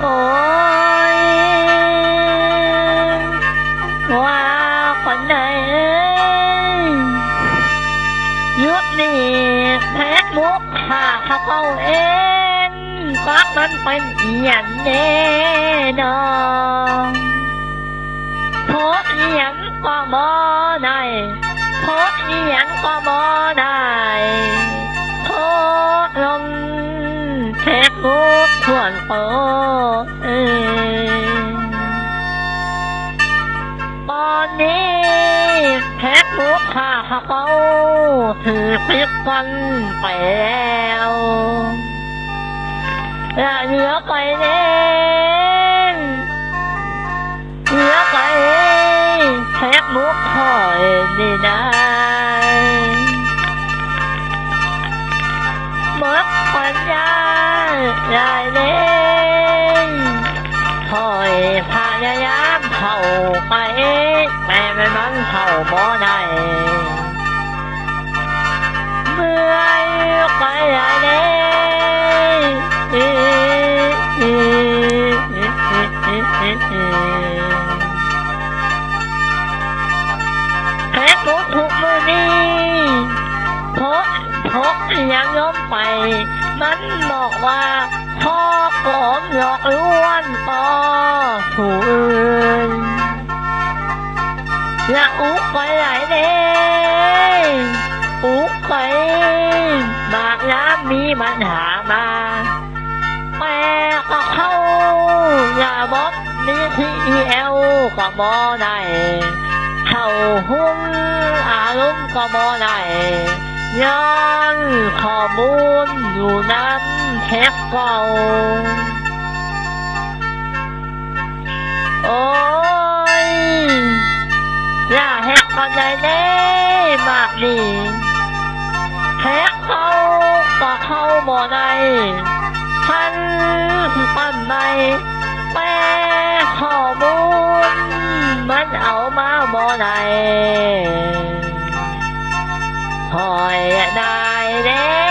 โอ้ยว่าคนไหนยุดนี่แพ้มุกข่าเขาเองก็มันเป็นอย่างแน่นอนโพสอย่างก็มอได้โพสอย่างก็มอได้โพสลมแพ้มุกส่วนโตตอนนี้แพ้มุกข่าเขาถือปิดกันไปแล้วและเหลือไปเองเหลือไปแพ้มุกคอยนี่นะหมดปัญญาได้เล่นคอยพยายามเข้าไปแต่มันเข้าบ่ได้เมื่อยไปได้เล่นแพ้ทุกมือนี้พกยังย้อมไปมันบอกว่าพ่อผมหลอกลวงต่อผู้อื่นและอุกไปไหนเด้อุกไปบากน้ำมีปัญหามาแม่ก็เข้าอย่าบอกมีที่เอลก็บ่ได้เข้าหุ้มอารมณ์ก็บ่ได้ยังข้อมูลอยู่น้ำแท็กเก่าโอ้ยอย่าแฮกกันได้เด้มากดีแท็กเขาก็เข้าบ่ได้ทันปั้นในแปลข้อมูลมันเอามาบ่ได้คอยได้เด้